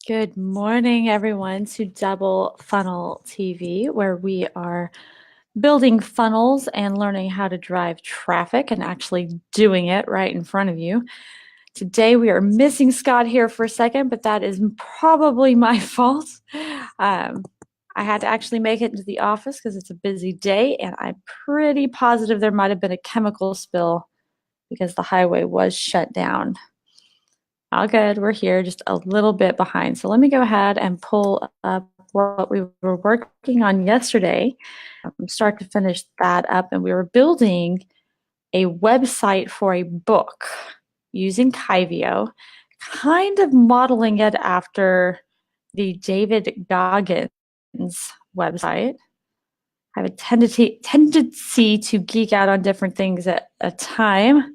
Good morning, everyone, to Double Funnel TV, where we are building funnels and learning how to drive traffic and actually doing it right in front of you. Today, we are missing Scott here for a second, but that is probably my fault. I had to actually make it into the office because it's a busy day, and I'm pretty positive there might have been a chemical spill because the highway was shut down. All good. We're here just a little bit behind. So let me go ahead and pull up what we were working on yesterday, from start to finish that up. And we were building a website for a book using Kyvio, kind of modeling it after the David Goggins website. I have a tendency to geek out on different things at a time.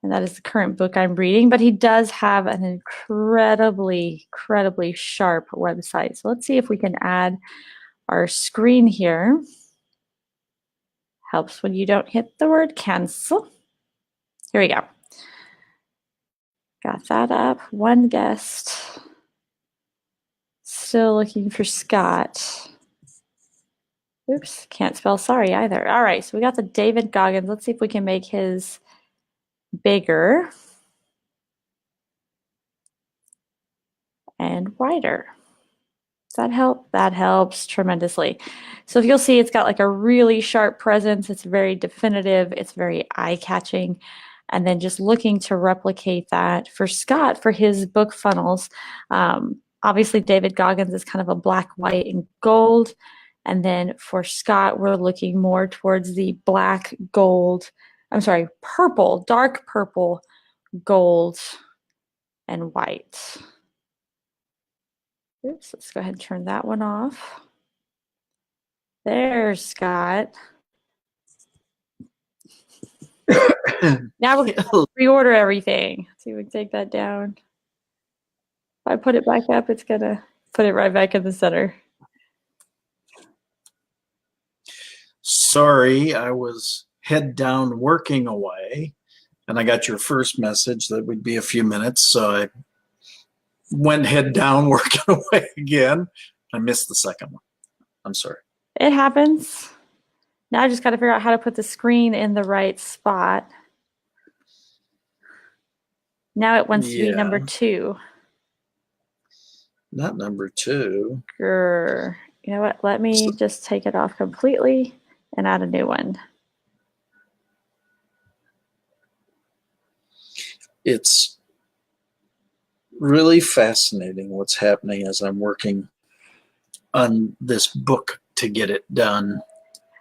And that is the current book I'm reading, but he does have an incredibly sharp website. So let's see if we can add our screen here. Helps when you don't hit the word cancel. Here we go. Got that up. One guest. Still looking for Scott. Oops, can't spell sorry either. All right, so we got the David Goggins. Let's see if we can make his bigger and wider. Does that help? That helps tremendously. So if you'll see, it's got like a really sharp presence. It's very definitive. It's very eye-catching. And then just looking to replicate that for Scott for his book funnels. Obviously, David Goggins is kind of a black, white, and gold. And then for Scott, we're looking more towards the black, gold, I'm sorry, purple, dark purple, gold, and white. Oops, let's go ahead and turn that one off. There's Scott. Now we're going to reorder everything. See if we can take that down. If I put it back up, it's going to put it right back in the center. Sorry, I was head down working away, and I got your first message that would be a few minutes, so I went head down working away again. I missed the second one. I'm sorry. It happens. Now I just got to figure out how to put the screen in the right spot. Now it wants to be number 2. Not number 2. Grr. You know what? Let me just take it off completely and add a new one. It's really fascinating what's happening as I'm working on this book to get it done.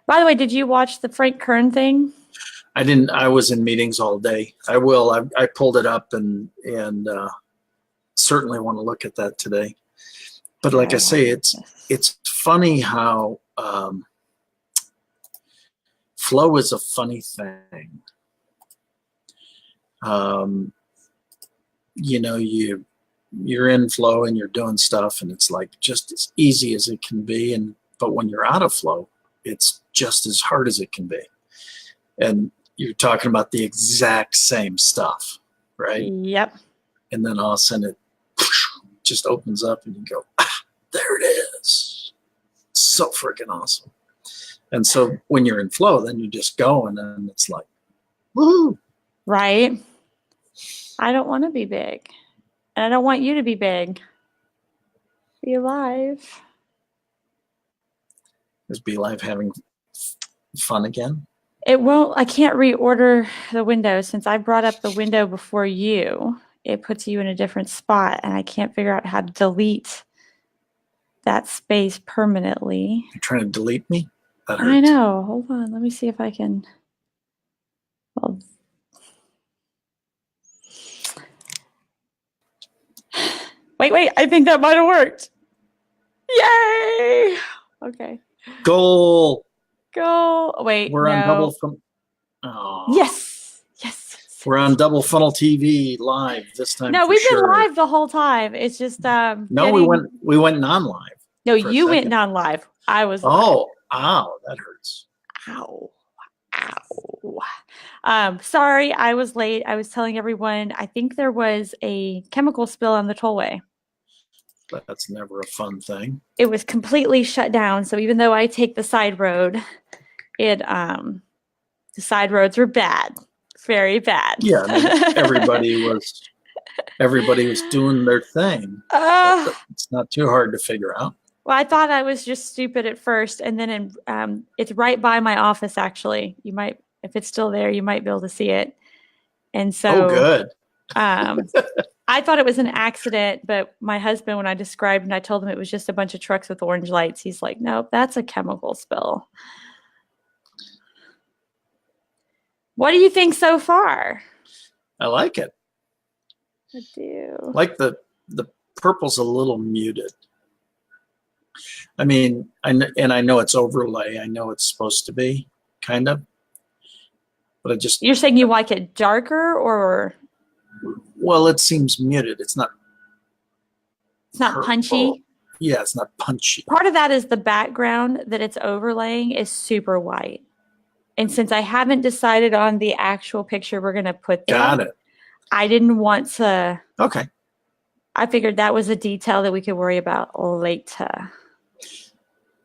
By the way, did you watch the Frank Kern thing? I didn't. I was in meetings all day. I will. I pulled it up and certainly want to look at that today. But like I say, it's funny how flow is a funny thing. You know, you're in flow and you're doing stuff, and it's like just as easy as it can be. But when you're out of flow, it's just as hard as it can be. And you're talking about the exact same stuff, right? Yep. And then all of a sudden it just opens up and you go, there it is. So freaking awesome. And so when you're in flow, then you just go and then it's like, woo. Right. I don't want to be big. And I don't want you to be big. Be alive. Is Be Live having fun again? It won't. I can't reorder the window since I brought up the window before you. It puts you in a different spot, and I can't figure out how to delete that space permanently. You're trying to delete me? That hurts. I know. Hold on. Let me see if I can. Well, wait. I think that might have worked. Yay! Okay. Goal. Go. Wait. We're on double. Yes. We're on Double Funnel TV live this time. No, we've been live the whole time. It's just no, we went non-live. No, you went non-live. I was live. Oh, ow, that hurts. Ow. Sorry, I was late. I was telling everyone I think there was a chemical spill on the tollway. That's never a fun thing. It was completely shut down. So even though I take the side road, it the side roads were bad, very bad. Yeah, I mean everybody was doing their thing. uh, It's not too hard to figure out. well, I thought I was just stupid at first, and then it's right by my office. Actually, you might, if it's still there, you might be able to see it. And Oh, so good. I thought it was an accident, but my husband, when I described and I told him it was just a bunch of trucks with orange lights, he's like, "Nope, that's a chemical spill." What do you think so far? I like it. I do. Like the purple's a little muted. I mean, and I know it's overlay. I know it's supposed to be kind of, but You're saying you like it darker, or well, it seems muted. It's not not punchy? Yeah, it's not punchy. Part of that is the background that it's overlaying is super white. And since I haven't decided on the actual picture we're going to put there, Got it. I didn't want to. Okay. I figured that was a detail that we could worry about later.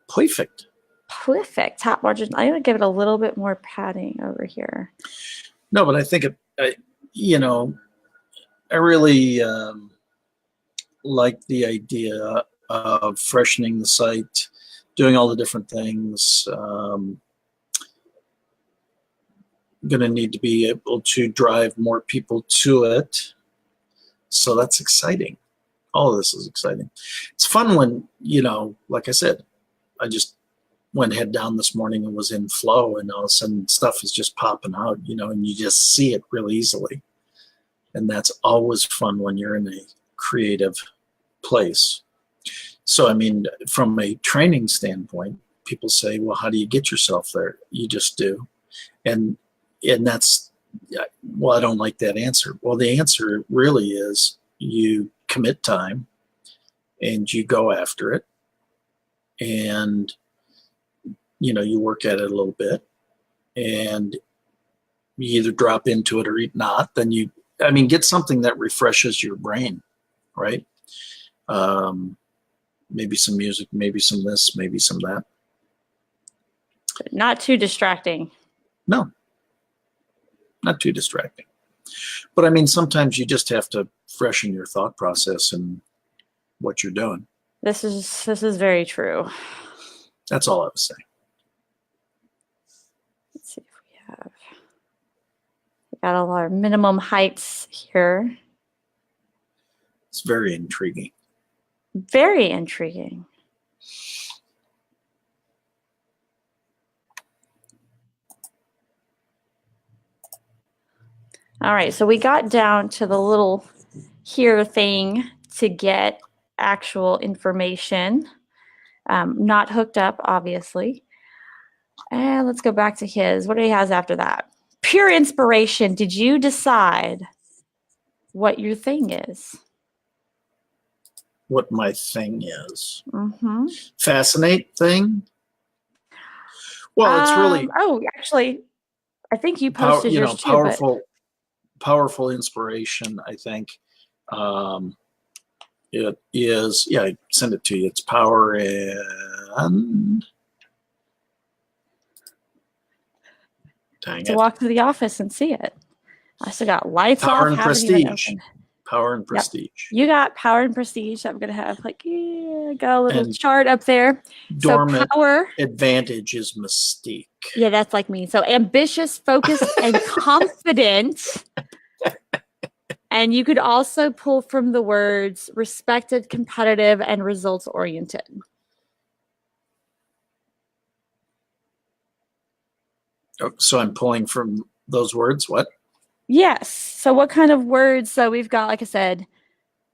Perfect. Perfect. Top margin. I'm going to give it a little bit more padding over here. No, but I think I really like the idea of freshening the site, doing all the different things. Going to need to be able to drive more people to it. So that's exciting. All of this is exciting. It's fun when, like I said, I just went head down this morning and was in flow, and all of a sudden stuff is just popping out, and you just see it real easily. And that's always fun when you're in a creative place. So, I mean, from a training standpoint, people say, well, how do you get yourself there? You just do. And that's, well, I don't like that answer. Well, the answer really is you commit time and you go after it, and you work at it a little bit, and you either drop into it or not. Then get something that refreshes your brain, right? Maybe some music, maybe some this, maybe some that. But not too distracting. No, not too distracting. But I mean, sometimes you just have to freshen your thought process and what you're doing. This is very true. That's all I was saying. Let's see if we got all our minimum heights here. It's very intriguing. Very intriguing. All right, so we got down to the little here thing to get actual information. Not hooked up, obviously. And let's go back to his. What do he has after that? Pure inspiration. Did you decide what your thing is? What my thing is? Mm-hmm. Fascinate thing? Well, it's really. Oh, actually, I think you posted yours too. Powerful inspiration, I think. It is, yeah, I send it to you. It's power and to walk to the office and see it. I still got lights power off. And prestige. Power and prestige. Yep. You got power and prestige. I'm gonna have got a little chart up there. Dormant so power advantage is mystique. Yeah, that's like me. So ambitious, focused, and confident. And you could also pull from the words respected, competitive, and results oriented. So I'm pulling from those words. What? Yes. So what kind of words? So we've got, like I said,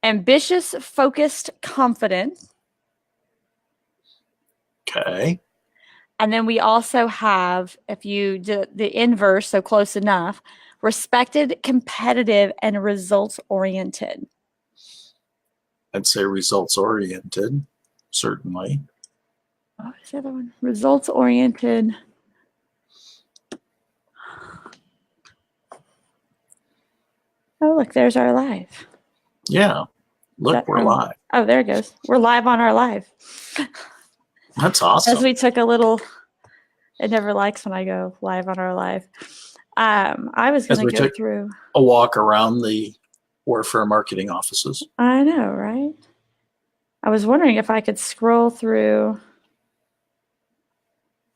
ambitious, focused, confident. Okay. And then we also have, if you do the inverse, so close enough, respected, competitive, and results oriented. I'd say results oriented, certainly. What is the other one? Results oriented. Oh, look, there's our live. Yeah. Look, we're live. Oh, there it goes. We're live on our live. That's awesome. As we took a little, it never likes when I go live on our live. I was going to go through a walk around the Warfare marketing offices. I know, right? I was wondering if I could scroll through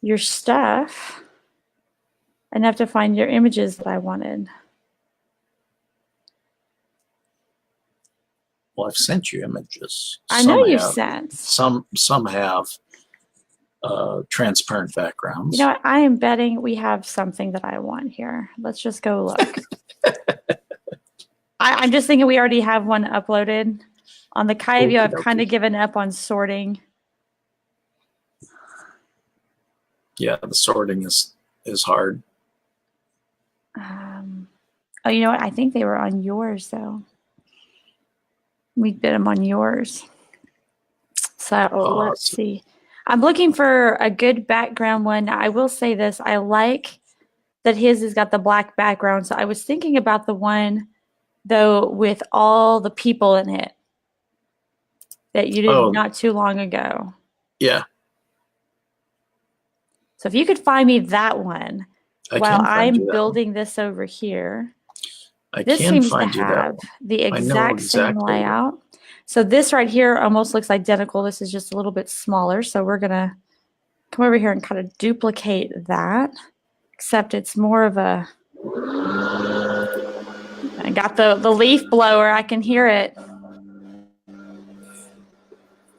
your stuff and have to find your images that I wanted. Well, I've sent you images. I know you've sent. Some have transparent backgrounds. You know what? I am betting we have something that I want here. Let's just go look. I'm just thinking we already have one uploaded. On the Kyvio, I've kind of given up on sorting. Yeah, the sorting is hard. Oh, you know what? I think they were on yours, though. We did them on yours. So let's see. I'm looking for a good background one. I will say this. I like that his has got the black background. So I was thinking about the one, though, with all the people in it that you did not too long ago. Yeah. So if you could find me that one while I'm building this over here. This seems to have the exact same layout. So this right here almost looks identical. This is just a little bit smaller. So we're going to come over here and kind of duplicate that, except it's more of a, I got the leaf blower. I can hear it.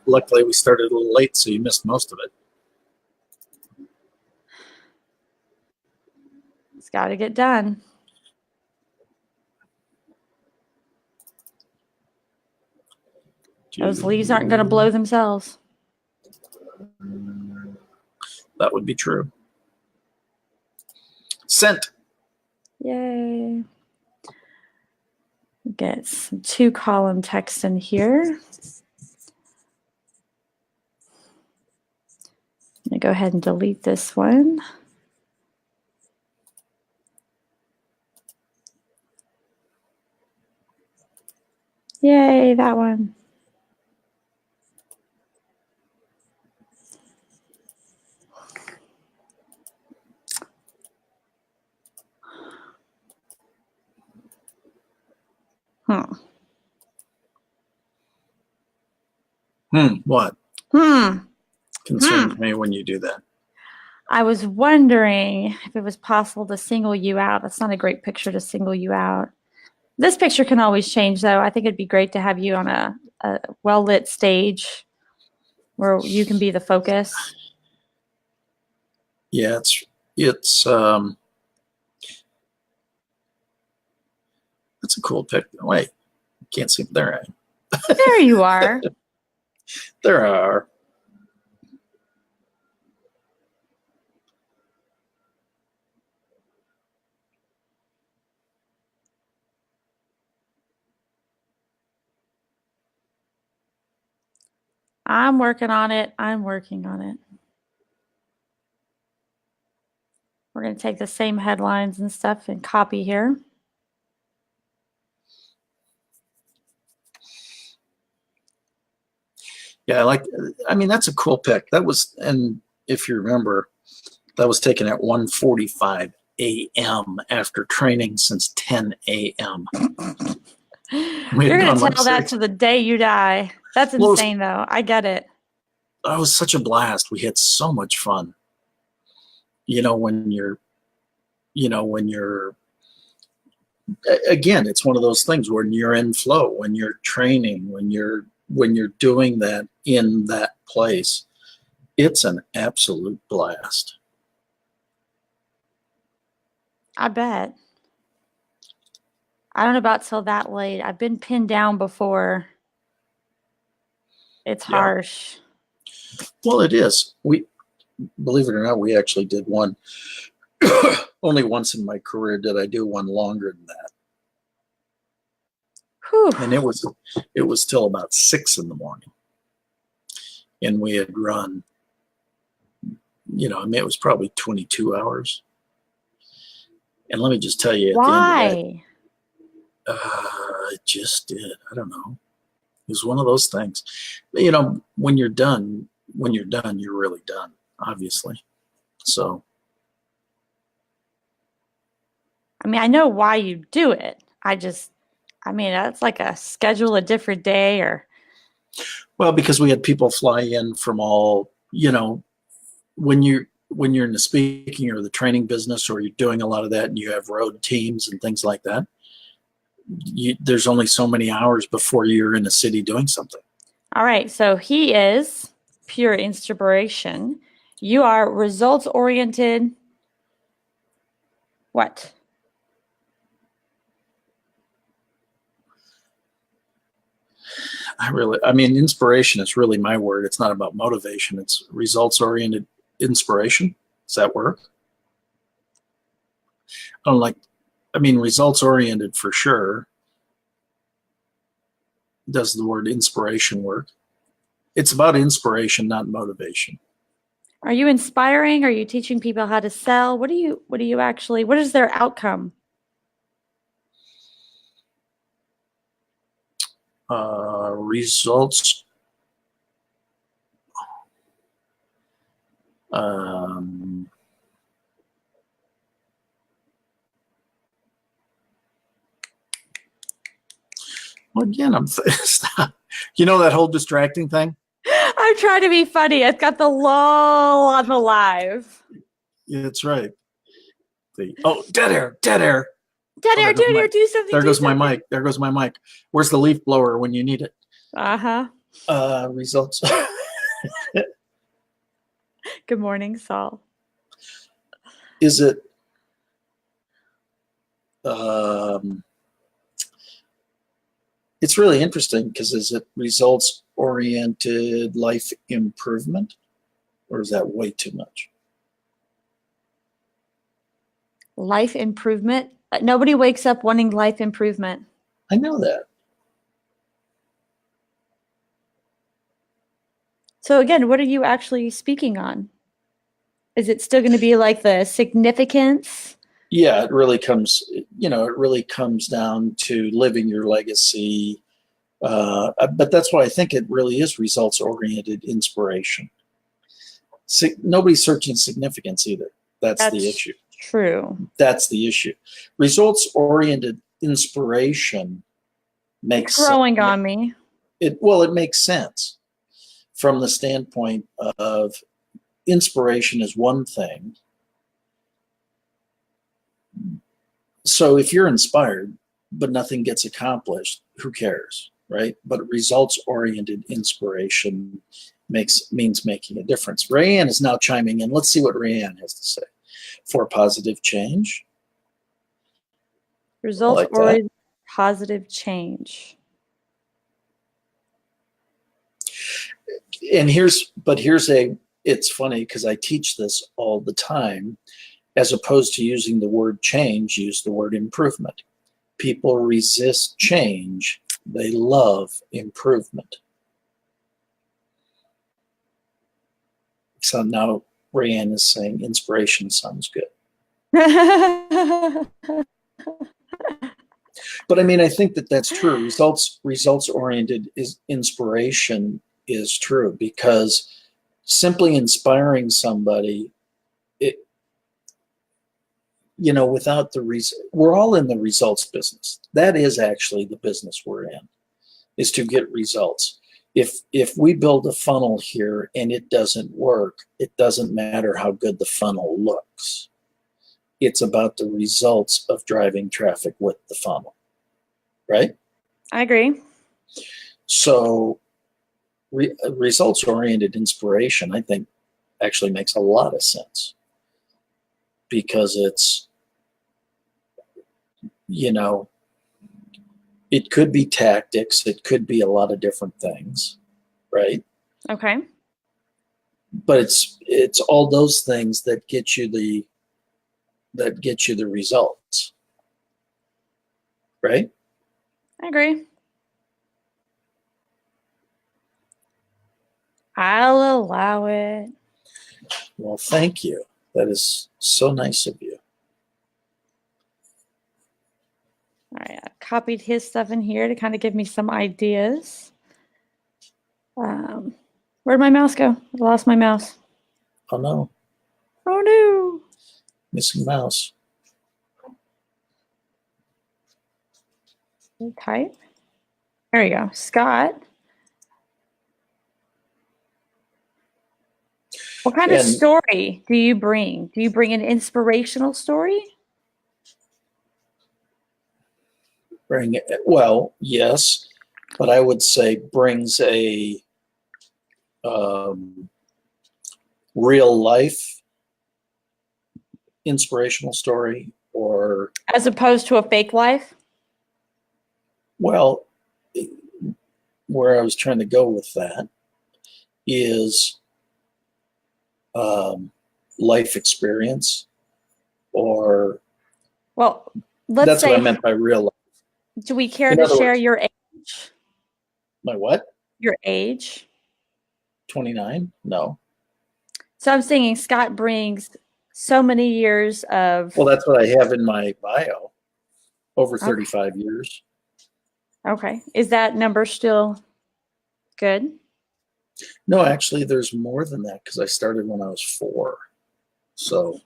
Luckily, we started a little late, so you missed most of it. It's got to get done. Those leaves aren't going to blow themselves. That would be true. Sent. Yay. Get some 2-column text in here. I'm going to go ahead and delete this one. Yay, that one. What? Concerns me when you do that. I was wondering if it was possible to single you out. That's not a great picture to single you out. This picture can always change, though. I think it'd be great to have you on a well-lit stage where you can be the focus. Yeah, it's that's a cool picture. Wait, can't see there. There you are. There are. I'm working on it. I'm working on it. We're going to take the same headlines and stuff and copy here. Yeah, I mean, that's a cool pic. That was, and if you remember, that was taken at 1:45 a.m. after training since 10 a.m. You're going to tell that to the day you die. That's insane, though. I get it. That was such a blast. We had so much fun. When you're, again, it's one of those things when you're in flow, when you're training, when you're doing that in that place, it's an absolute blast. I bet. I don't know about till that late. I've been pinned down before. It's harsh. Well, it is. Believe it or not, we actually did one. Only once in my career did I do one longer than that. Whew. And it was till about 6 in the morning. And we had run, it was probably 22 hours. And let me just tell you, at the end of that, it just did. I don't know. was one of those things. When you're done, you're really done, obviously. So, I mean, I know why you do it. I mean, that's like a schedule a different day or. well, because we had people fly in from all, when you're in the speaking or the training business, or you're doing a lot of that, and you have road teams and things like that, there's only so many hours before you're in a city doing something. All right, so he is pure inspiration. You are results oriented. What? I mean, inspiration is really my word. It's not about motivation. It's results oriented inspiration. Does that work? I mean, results oriented for sure. Does the word inspiration work? It's about inspiration, not motivation. Are you inspiring? Are you teaching people how to sell? What is their outcome? Results. Well, again, stop. You know that whole distracting thing? I'm trying to be funny. I've got the lull on the live. Yeah, that's right. Dead air, dead air. Dead air, dead air, do something. There goes my mic. There goes my mic. Where's the leaf blower when you need it? Results. Good morning, Saul. Is it it's really interesting because is it results oriented life improvement, or is that way too much? Life improvement? Nobody wakes up wanting life improvement. I know that. So again, what are you actually speaking on? Is it still going to be like the significance? Yeah, it really comes down to living your legacy. But that's why I think it really is results oriented inspiration. Nobody's searching significance either. That's the issue. True. That's the issue. Results oriented inspiration makes growing on me. It makes sense from the standpoint of inspiration is one thing. So if you're inspired but nothing gets accomplished, who cares, right? But results oriented inspiration means making a difference. Rayanne is now chiming in. Let's see what Rayanne has to say. For positive change. Results oriented positive change. And it's funny because I teach this all the time. As opposed to using the word change, use the word improvement. People resist change. They love improvement. So now Rayanne is saying inspiration sounds good. But I mean, I think that's true. Results oriented inspiration is true because simply inspiring somebody, without we're all in the results business. That is actually the business we're in, is to get results. If we build a funnel here and it doesn't work, it doesn't matter how good the funnel looks. It's about the results of driving traffic with the funnel, right? I agree. So results-oriented inspiration, I think, actually makes a lot of sense because it's, it could be tactics, it could be a lot of different things, right? Okay. But it's all those things that get you the results, right? I agree. I'll allow it. Well, thank you. That is so nice of you. All right, I copied his stuff in here to kind of give me some ideas. Where'd my mouse go? I lost my mouse. Oh no, Oh no. missing mouse. Type. There you go. Scott. What kind of And story do you bring? Do you bring an inspirational story? well, yes, but I would say brings a um, real life inspirational story, or As opposed to a fake life? well, where I was trying to go with that is um, life experience, or Well, let's that's what I say, meant by real life. do we care In to other share words, your age? my what? Your age? 29? No. So I'm thinking Scott brings so many years of. Well, that's what I have in my bio. Over Okay. 35 years. Okay. Is that number still good? No, actually, there's more than that because I started when I was 4. So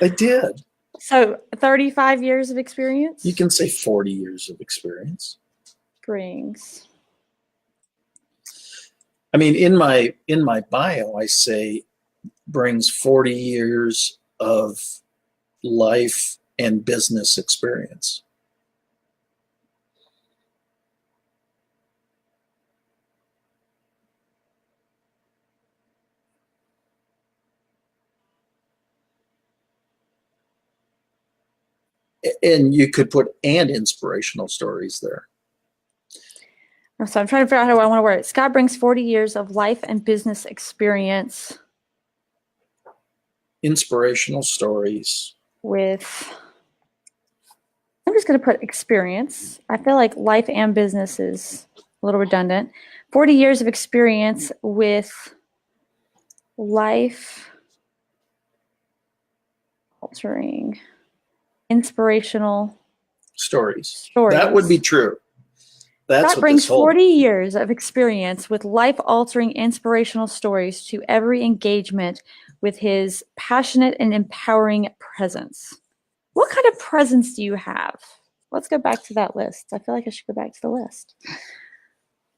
I did. So 35 years of experience You can say 40 years of experience. brings. I mean, in my bio, I say brings 40 years of life and business experience. And you could put and inspirational stories there. So I'm trying to figure out how I want to word it. Scott brings 40 years of life and business experience Inspirational stories. with. I'm just going to put experience. I feel like life and business is a little redundant. 40 years of experience with life altering, inspirational Stories. That would be stories. true. That's Scott what this brings whole 40 years of experience with life altering, inspirational stories to every engagement with his passionate and empowering presence. What kind of presence do you have? Let's go back to that list. I feel like I should go back to the list.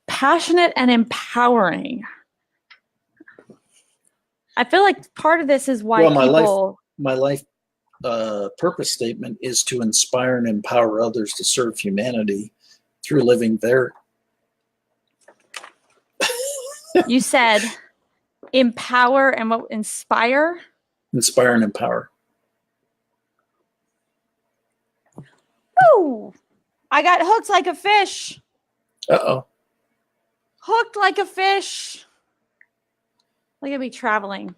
Passionate and empowering. I feel like part of this is why well, people. my life purpose statement is to inspire and empower others to serve humanity through living their. You said empower and what? Inspire? Inspire and empower. Ooh, I got hooked like a fish. Uh-oh. Hooked like a fish. Look at me traveling.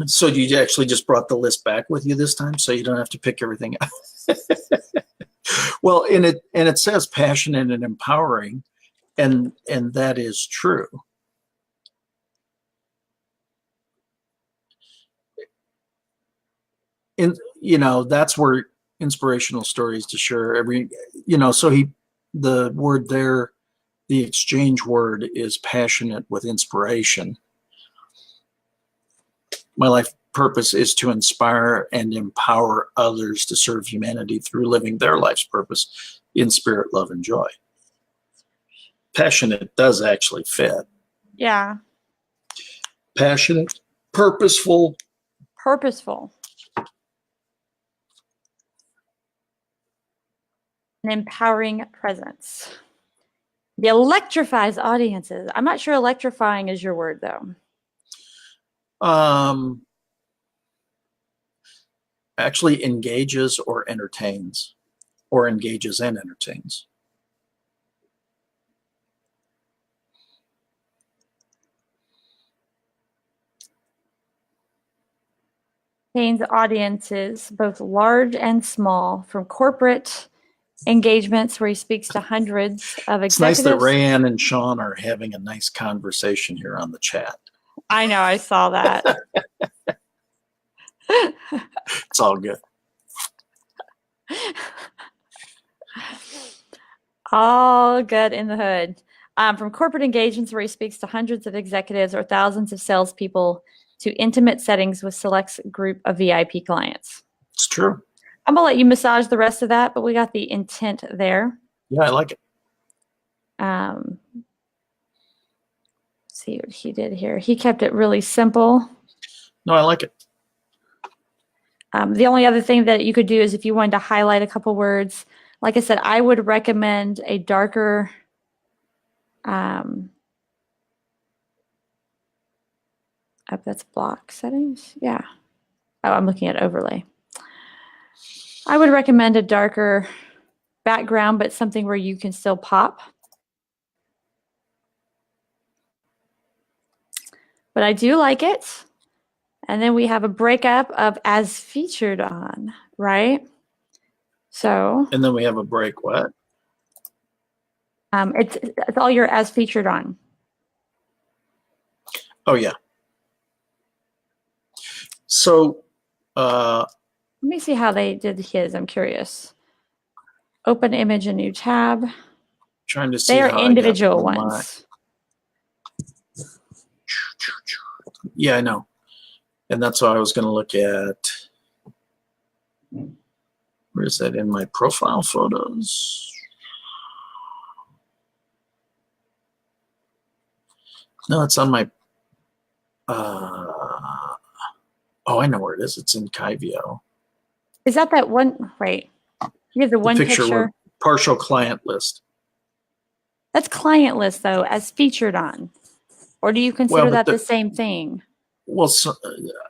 So you actually just brought the list back with you this time, so you don't have to pick everything up. Well, and it says passionate and empowering, and that is true. And that's where inspirational stories to share every. So the word there, the exchange word is passionate with inspiration. My life purpose is to inspire and empower others to serve humanity through living their life's purpose in spirit, love, and joy. Passionate does actually fit. Yeah. Passionate, purposeful. Purposeful. An empowering presence. It electrifies audiences. I'm not sure electrifying is your word, though. Actually engages or entertains, or engages and entertains. Entertains audiences, both large and small, from corporate engagements where he speaks to hundreds of It's nice that executives. Rayanne and Sean are having a nice conversation here on the chat. I know, I saw that. It's all good. All good in the hood. From corporate engagements where he speaks to hundreds of executives or thousands of salespeople to intimate settings with select group of VIP clients. It's true. I'm gonna let you massage the rest of that, but we got the intent there. Yeah, I like it. See what he did here. He kept it really simple. No, I like it. The only other thing that you could do is if you wanted to highlight a couple words, like I said, I would recommend a darker oh, that's block settings. Yeah. Oh, I'm looking at overlay. I would recommend a darker background, but something where you can still pop. But I do like it. And then we have a breakup of as featured on, right? So. And then we have a break. What? It's all your as featured on. Oh, yeah. So, let me see how they did his. I'm curious. Open image, a new tab. Trying to see. They are individual ones. Yeah, I know. And that's what I was going to look at. Where is that in my profile photos? No, it's on my. Oh, I know where it is. It's in Kyvio. Is that one? Wait, you have the one picture. Partial client list. That's client list though, as featured on. Or do you consider that the same thing? Well, so,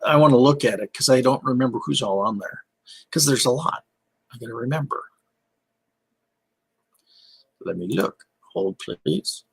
I want to look at it because I don't remember who's all on there. Because there's a lot. I got to remember. Let me look. Hold, please.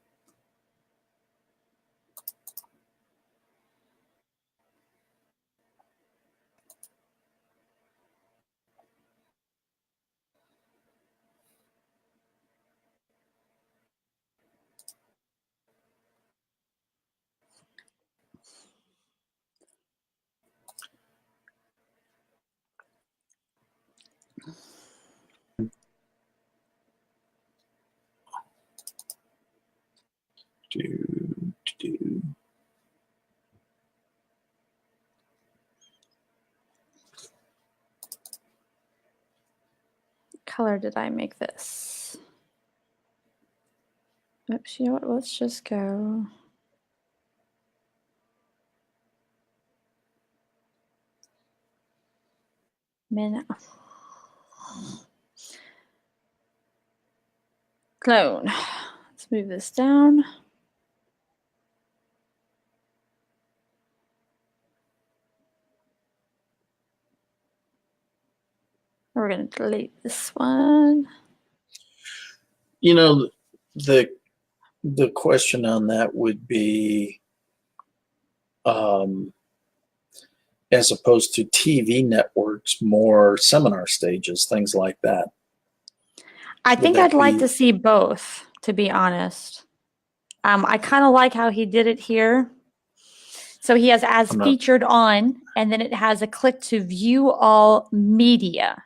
Color did I make this? Oops, you know what? Let's just go. Clone. Let's move this down. We're going to delete this one. You know, the question on that would be, as opposed to TV networks, more seminar stages, things like that. I think I'd like to see both, to be honest. I kind of like how he did it here. So he has as featured on, and then it has a click to view all media.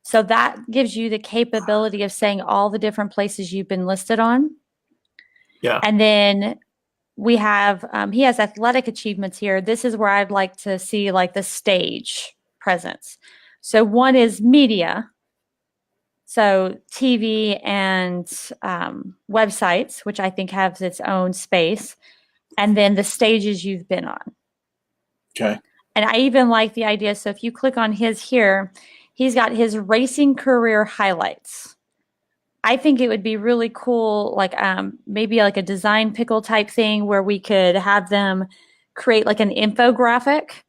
So that gives you the capability of saying all the different places you've been listed on. Yeah. And then we have, he has athletic achievements here. This is where I'd like to see like the stage presence. So one is media. So TV and websites, which I think has its own space. And then the stages you've been on. Okay. And I even like the idea. So if you click on his here, he's got his racing career highlights. I think it would be really cool, like maybe like a design pickle type thing where we could have them create like an infographic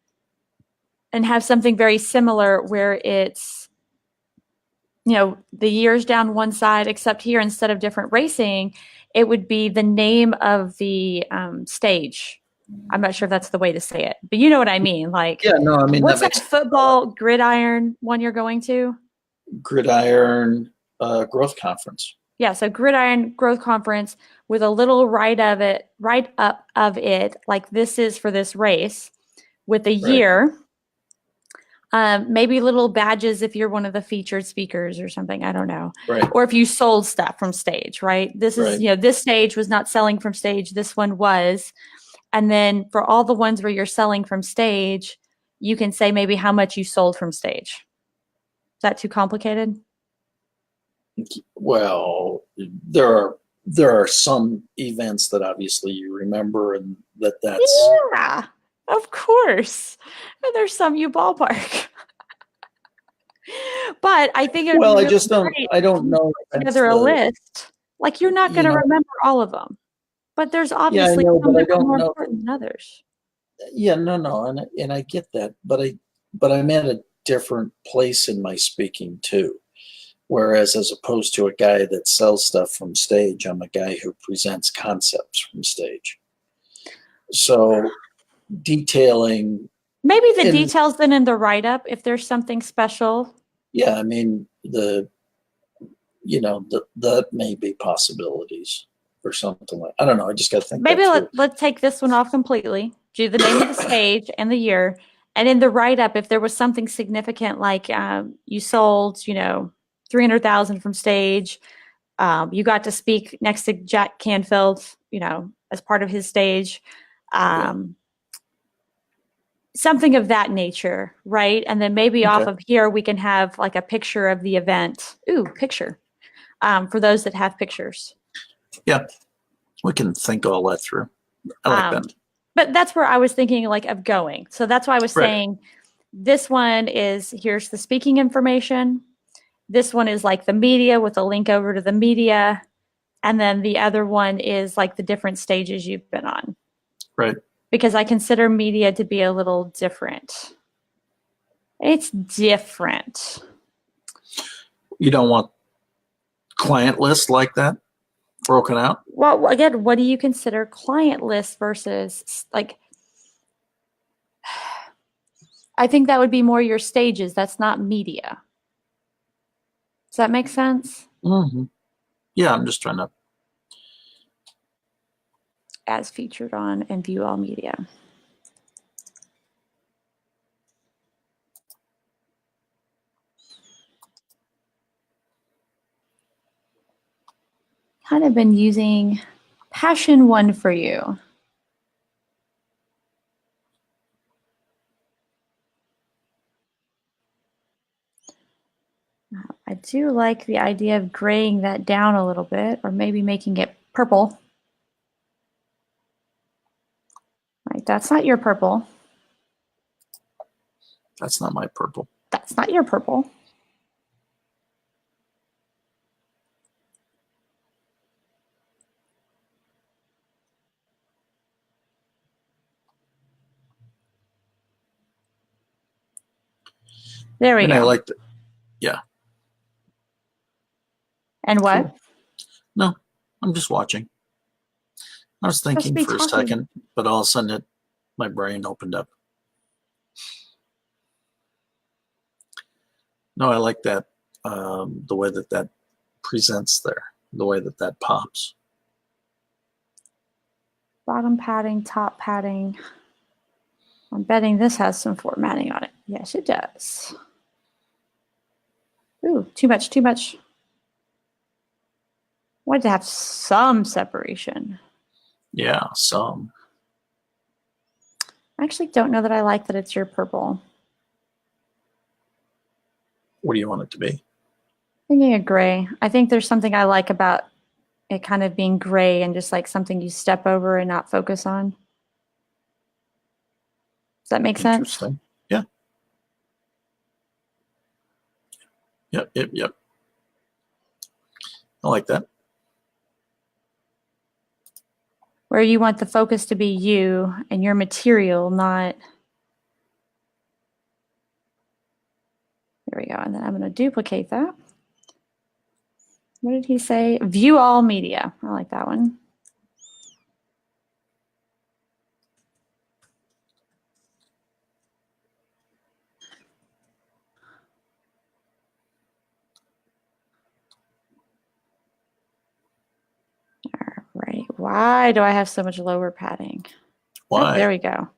and have something very similar where it's, you know, the years down one side, except here instead of different racing, it would be the name of the stage. I'm not sure if that's the way to say it, but you know what I mean. Like, yeah, no, I mean, what's that football gridiron one you're going to? Gridiron Growth Conference. Yeah, so Gridiron Growth Conference with a little write up of it, like this is for this race, with a year. Maybe little badges if you're one of the featured speakers or something. I don't know. Right. Or if you sold stuff from stage, right? This is, Right. this stage was not selling from stage. This one was. And then for all the ones where you're selling from stage, you can say maybe how much you sold from stage. Is that too complicated? Well, there are some events that obviously you remember, and that's Yeah, of course. And there's some you ballpark. But I think it would be well. I really just don't. great I if don't you know. put That's together a the list. Like you're not going you to know. remember all of them, but there's Yeah, I obviously know, some but I that are don't more know. important than others. Yeah, no, and I get that, but I'm at a different place in my speaking too. Whereas, as opposed to a guy that sells stuff from stage, I'm a guy who presents concepts from stage. So detailing Maybe the and details then in the write up, if there's something special. yeah, I mean that may be possibilities or something like. I don't know. I just got to think Maybe that through. let's take this one off completely. Do the name of the stage and the year. And in the write up, if there was something significant like you sold, 300,000 from stage, you got to speak next to Jack Canfield, as part of his stage. Yeah. Um, Something of that nature, right? And then maybe off Okay. of here, we can have like a picture of the event. Ooh, picture. For those that have pictures. Yeah. We can think all that through. I like that. But that's where I was thinking like of going. So that's why I was Right. saying this one is here's the speaking information. This one is like the media with a link over to the media. And then the other one is like the different stages you've been on. Right. Because I consider media to be a little different. It's different. You don't want client lists like that broken out. Well, again, what do you consider client list versus like, I think that would be more your stages. That's not media. Does that make sense? Mm-hmm. Yeah, I'm just trying to. As featured on and view all media. Kind of been using Passion One for you. I do like the idea of graying that down a little bit, or maybe making it purple. Right, that's not your purple. That's not my purple. That's not your purple. There we And I go. like that. Yeah. And what? Cool. No, I'm just watching. I was Supposed to thinking be for a talking. second, but all of a sudden my brain opened up. No, I like that. The way that presents there, the way that pops. Bottom padding, top padding. I'm betting this has some formatting on it. Yes, it does. Ooh, too much, too much. Wanted to have some separation. Yeah, some. I actually don't know that I like that it's your purple. What do you want it to be? Thinking of gray. I think there's something I like about it kind of being gray and just like something you step over and not focus on. Does that make sense? Interesting. Yeah. Yep. I like that. Where you want the focus to be you and your material, not. There we go. And then I'm going to duplicate that. What did he say? View all media. I like that one. All right. Why do I have so much lower padding? Oh, Why? there we go.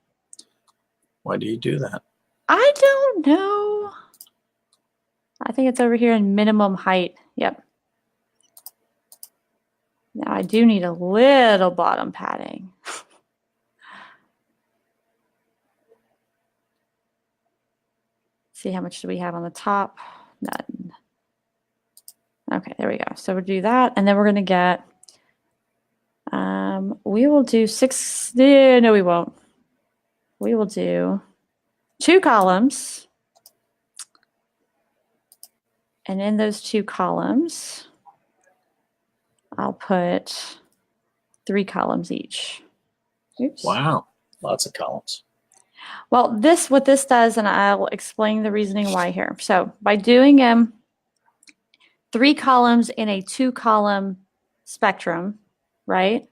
Why do you do that? I don't know. I think it's over here in minimum height. Yep. Now I do need a little bottom padding. See how much do we have on the top? None. Okay, there we go. So we'll do that, and then we're going to get, we will do 6, no, we won't. We will do 2 columns. And in those 2 columns, I'll put 3 columns each. Oops. Wow, lots of columns. Well, what this does, and I'll explain the reasoning why here. So by doing 3 columns in a 2-column spectrum, right?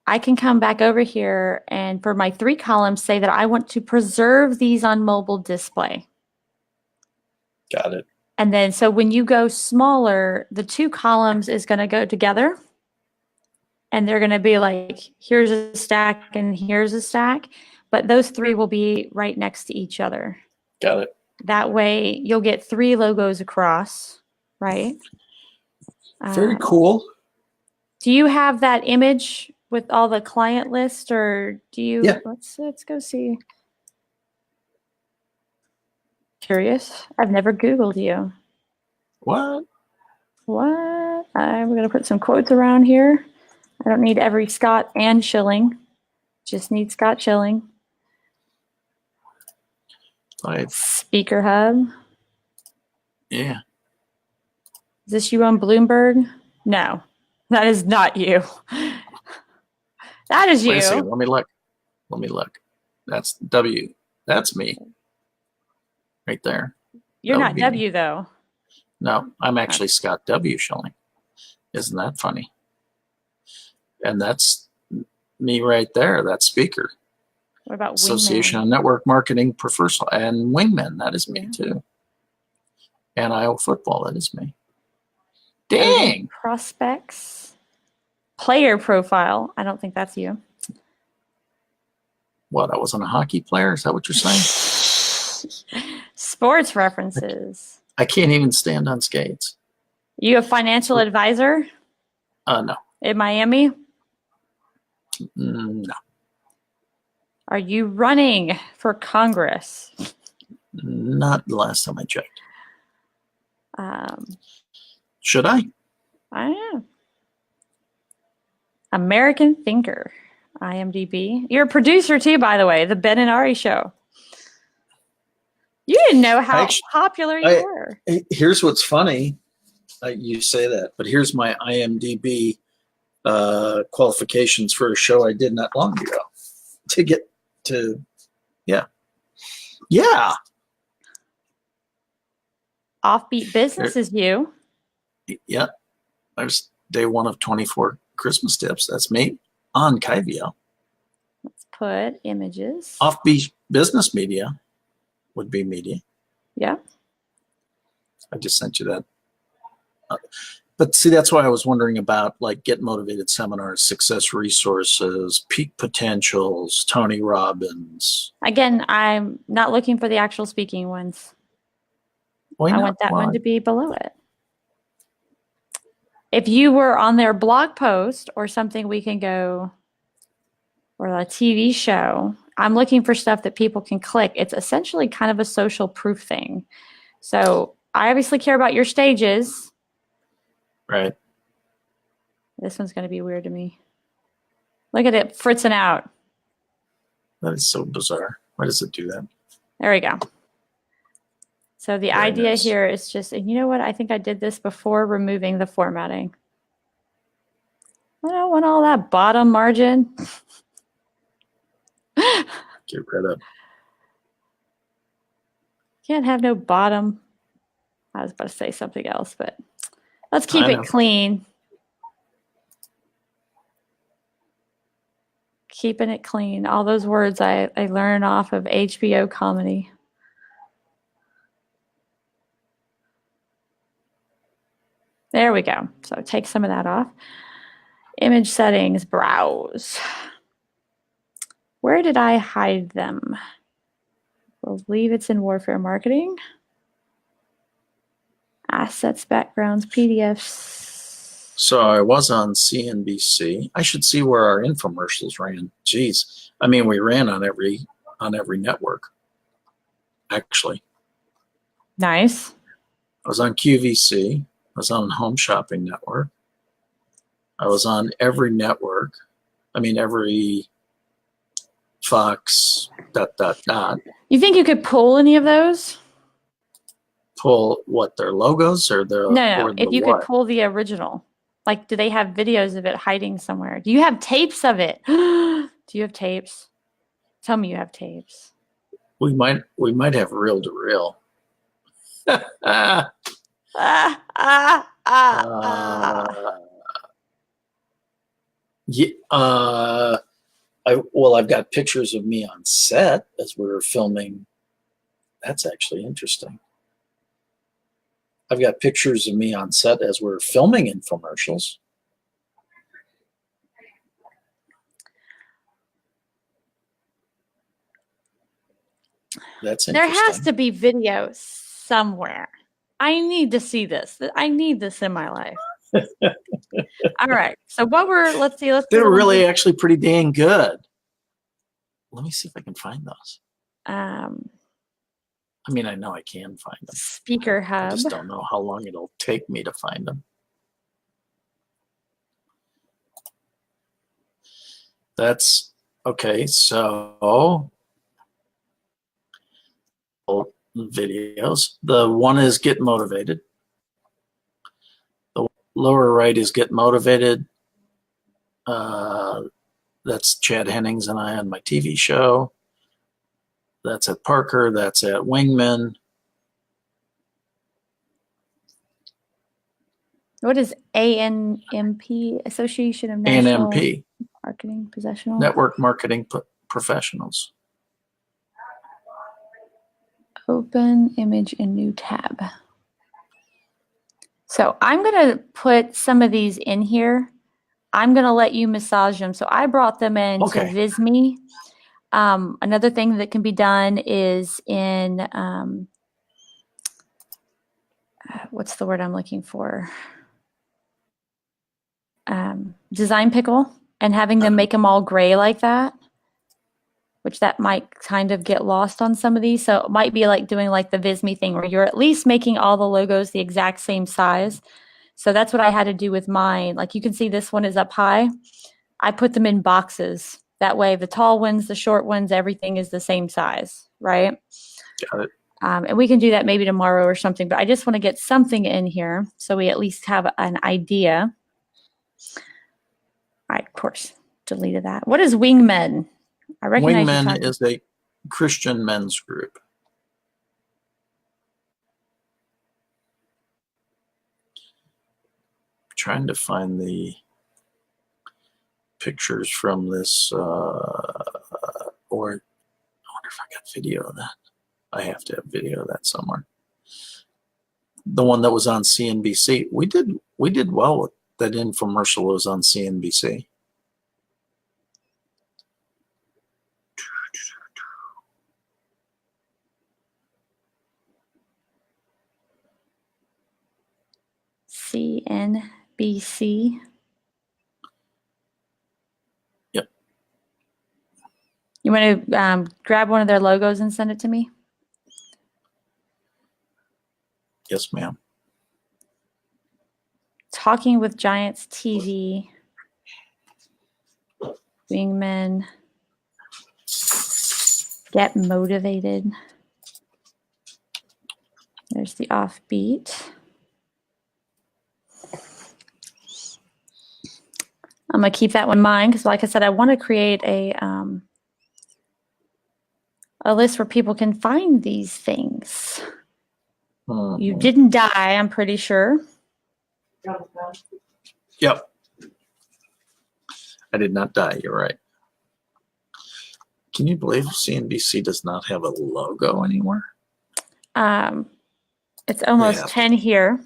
I can come back over here and for my 3 columns say that I want to preserve these on mobile display. Got it. And then so when you go smaller, the 2 columns is going to go together. And they're going to be like, here's a stack and here's a stack. But those 3 will be right next to each other. Got it. That way you'll get 3 logos across, right? Very cool. Do you have that image with all the client list, or do you? Yeah. Let's go see. Curious. I've never Googled you. What? What? I'm going to put some quotes around here. I don't need every Scott and Schilling. Just need Scott Schilling. Speaker Hub. Yeah. Is this you on Bloomberg? No, that is not you. That is you. Wait a second. Let me look. That's W. That's me. Right there. You're not W, though. No, I'm actually Scott W. Schilling. Isn't that funny? And that's me right there. That's speaker. What about Association Wingman? of Network Marketing Professional and Wingman. That is me too. And Iowa football. That is me. Dang. Prospects. Player profile. I don't think that's you. What? I wasn't a hockey player? Is that what you're saying? Sports references. I can't even stand on skates. You a financial advisor? No. In Miami? No. Are you running for Congress? Not the last time I checked. Should I? I don't know. American Thinker, IMDb. You're a producer too, by the way, the Ben and Ari Show. You didn't know how popular you were. Here's what's funny. You say that, but here's my IMDb qualifications for a show I did not long ago to get to, yeah. Offbeat Business is you. Yeah. There's day 1 of 24 Christmas tips. That's me on Kyvio. Let's put images. Offbeat Business Media would be media. Yeah. I just sent you that. But see, that's why I was wondering about like Get Motivated seminars, success resources, peak potentials, Tony Robbins. Again, I'm not looking for the actual speaking ones. I want that one to be below it. If you were on their blog post or something, we can go, or a TV show. I'm looking for stuff that people can click. It's essentially kind of a social proof thing. So I obviously care about your stages. Right. This one's going to be weird to me. Look at it fritzing out. That is so bizarre. Why does it do that? There we go. So the idea nice. here is just, and you know what? I think I did this before removing the formatting. I don't want all that bottom margin. Get rid of. Can't have no bottom. I was about to say something else, but let's keep it clean. Keeping it clean. All those words I learned off of HBO comedy. There we go. So take some of that off. Image settings, browse. Where did I hide them? believe it's in warfare marketing. Assets, backgrounds, PDFs. So I was on CNBC. I should see where our infomercials ran. Geez, I mean, we ran on every network. Actually, Nice. I was on QVC. I was on Home Shopping Network. I was on every network. I mean, every Fox. ... You think you could pull any of those? Pull what, their logos or their No. or the If you what? could pull the original, like, do they have videos of it hiding somewhere? Do you have tapes of it? Do you have tapes? Tell me you have tapes. We might have reel to reel. Ah, ah, ah. Yeah, I've got pictures of me on set as we were filming. That's actually interesting. I've got pictures of me on set as we're filming infomercials. That's There interesting. has to be video somewhere. I need to see this. I need this in my life. All right. So let's see. They were really actually pretty dang good. Let me see if I can find those. I mean, I know I can find them. Speaker Hub. I just don't know how long it'll take me to find them. That's okay. So videos. The one is Get Motivated. The lower right is Get Motivated. That's Chad Hennings and I on my TV show. That's at Parker. That's at Wingman. What is ANMP? Association of National ANMP. Marketing Professionals? Network Marketing Professionals. Open image in new tab. So I'm going to put some of these in here. I'm going to let you massage them. So I brought them in to Visme. Another thing that can be done is in, what's the word I'm looking for? Design Pickle, and having them make them all gray like that, which that might kind of get lost on some of these. So it might be like doing like the Visme thing where you're at least making all the logos the exact same size. So that's what I had to do with mine. Like you can see this one is up high. I put them in boxes. That way the tall ones, the short ones, everything is the same size, right? Got it. And we can do that maybe tomorrow or something, but I just want to get something in here so we at least have an idea. I, of course, deleted that. What is Wingmen? I recognize Wingmen is a Christian men's group. Trying to find the pictures from this, or I wonder if I got video of that. I have to have video of that somewhere. The one that was on CNBC. We did well with that infomercial was on CNBC. CNBC. Yep. You want to grab one of their logos and send it to me? Yes, ma'am. Talking with Giants TV. Wingmen. Get Motivated. There's the Offbeat. I'm going to keep that one in mind because, like I said, I want to create a list where people can find these things. You didn't die, I'm pretty sure. Yep. I did not die. You're right. Can you believe CNBC does not have a logo anymore? It's almost 10 here.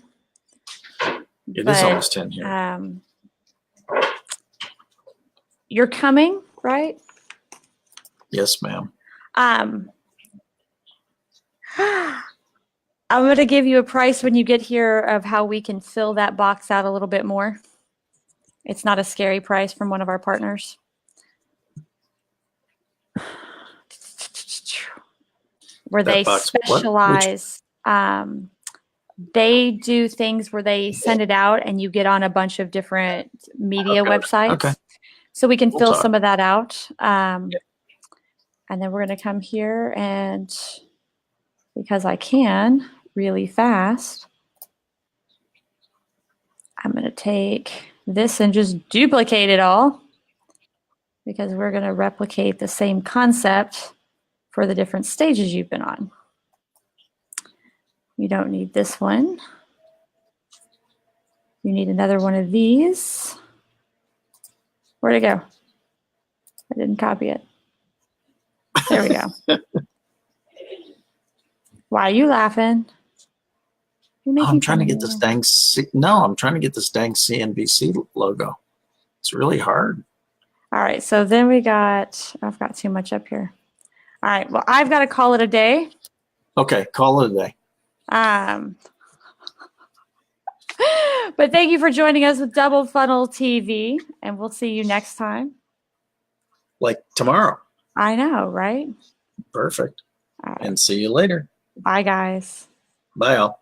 It is almost 10 here. You're coming, right? Yes, ma'am. I'm going to give you a price when you get here of how we can fill that box out a little bit more. It's not a scary price from one of our partners. Where That they box, what? Which? specialize, they do things where they send it out and you get on a bunch of different media Okay. Okay. websites. So we can We'll fill talk. some of that out. Yeah. And then we're going to come here and because I can really fast, I'm going to take this and just duplicate it all because we're going to replicate the same concept for the different stages you've been on. You don't need this one. You need another one of these. Where'd it go? I didn't copy it. There we go. Why are you laughing? You're making I'm trying fun to of get me. this dang. No, I'm trying to get this dang CNBC logo. It's really hard. All right, so then we got, I've got too much up here. All right, well, I've got to call it a day. Okay, call it a day. But thank you for joining us with Double Funnel TV, and we'll see you next time. Like tomorrow. I know, right? Perfect. All right. And see you later. Bye, guys. Bye, all.